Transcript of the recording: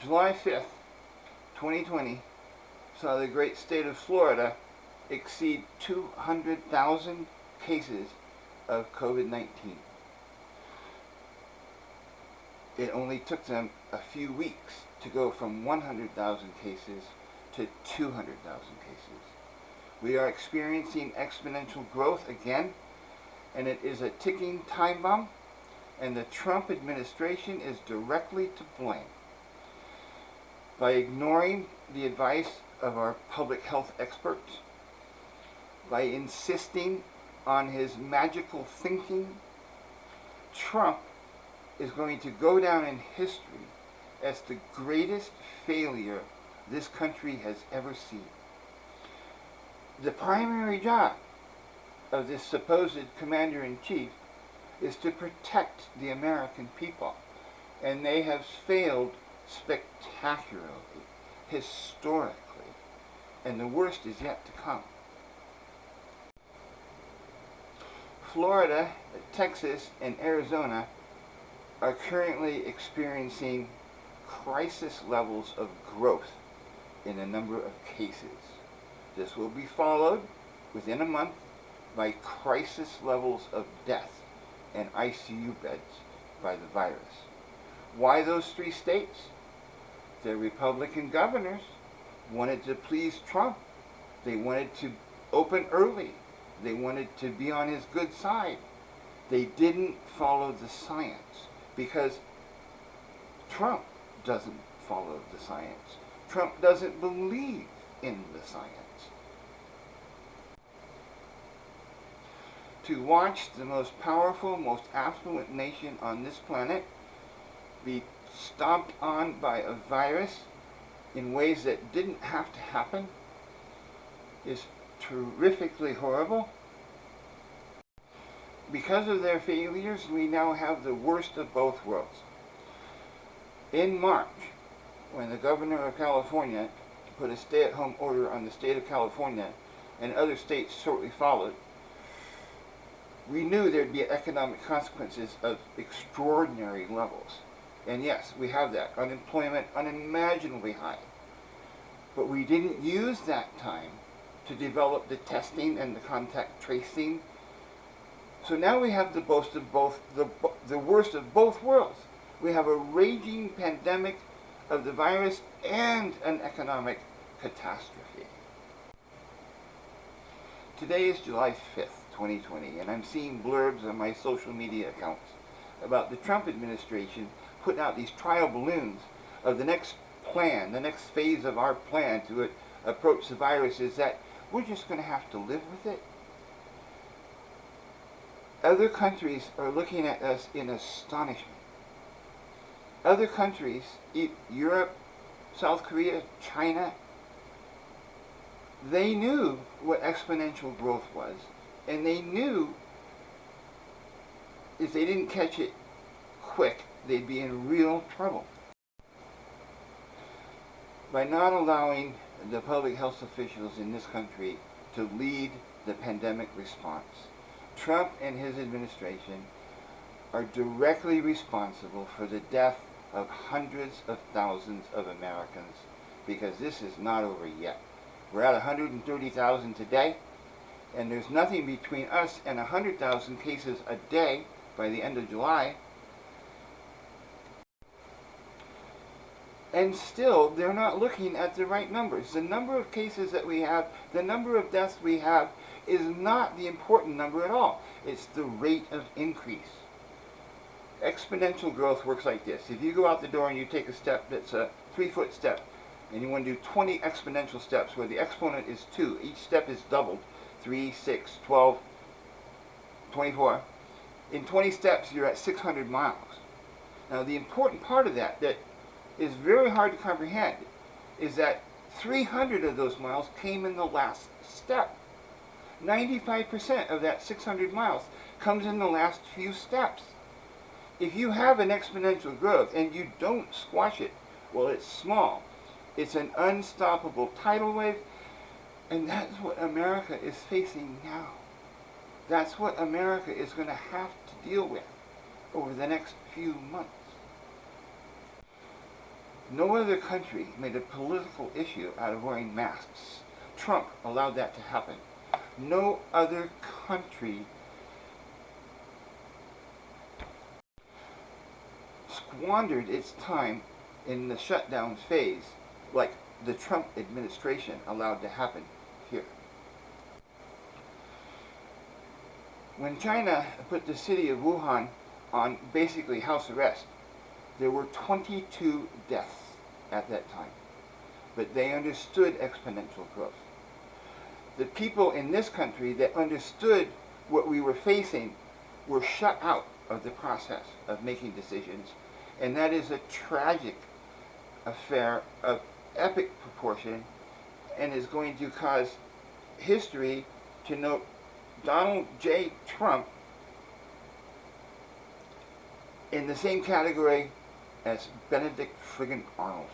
July 5th, 2020 saw the great state of Florida exceed 200,000 cases of COVID-19. It only took them a few weeks to go from 100,000 cases to 200,000 cases. We are experiencing exponential growth again, and it is a ticking time bomb, and the Trump administration is directly to blame. By ignoring the advice of our public health experts, by insisting on his magical thinking, Trump is going to go down in history as the greatest failure this country has ever seen. The primary job of this supposed commander-in-chief is to protect the American people, and they have failed spectacularly, historically, and the worst is yet to come. Florida, Texas, and Arizona are currently experiencing crisis levels of growth in the number of cases. This will be followed within a month by crisis levels of death and ICU beds by the virus. Why those three states? The Republican governors wanted to please Trump. They wanted to open early. They wanted to be on his good side. They didn't follow the science because Trump doesn't follow the science. Trump doesn't believe in the science. To watch the most powerful, most affluent nation on this planet be stomped on by a virus in ways that didn't have to happen is terrifically horrible. Because of their failures, we now have the worst of both worlds. In March, when the governor of California put a stay-at-home order on the state of California and other states shortly followed, we knew there'd be economic consequences of extraordinary levels. And yes, we have that. Unemployment unimaginably high. But we didn't use that time to develop the testing and the contact tracing. So now we have the worst of both worlds. We have a raging pandemic of the virus and an economic catastrophe. Today is July 5th, 2020, and I'm seeing blurbs on my social media accounts about the Trump administration putting out these trial balloons of the next plan, the next phase of our plan to approach the virus is that we're just going to have to live with it. Other countries are looking at us in astonishment. Other countries, Europe, South Korea, China, they knew what exponential growth was, and they knew if they didn't catch it quick, they'd be in real trouble. By not allowing the public health officials in this country to lead the pandemic response, Trump and his administration are directly responsible for the death of hundreds of thousands of Americans, because this is not over yet. We're at 130,000 today, and there's nothing between us and 100,000 cases a day by the end of July. And still, they're not looking at the right numbers. The number of cases that we have, the number of deaths we have, is not the important number at all. It's the rate of increase. Exponential growth works like this. If you go out the door and you take a step that's a 3-foot step, and you want to do 20 exponential steps where the exponent is 2, each step is doubled, 3, 6, 12, 24. In 20 steps, you're at 600 miles. Now, the important part of that is very hard to comprehend is that 300 of those miles came in the last step. 95% of that 600 miles comes in the last few steps. If you have an exponential growth and you don't squash it, well, it's small. It's an unstoppable tidal wave, and that's what America is facing now. That's what America is going to have to deal with over the next few months. No other country made a political issue out of wearing masks. Trump allowed that to happen. No other country squandered its time in the shutdown phase like the Trump administration allowed to happen here. When China put the city of Wuhan on basically house arrest, there were 22 deaths at that time. But they understood exponential growth. The people in this country that understood what we were facing were shut out of the process of making decisions, and that is a tragic affair of epic proportion and is going to cause history to note Donald J. Trump in the same category as Benedict friggin' Arnold.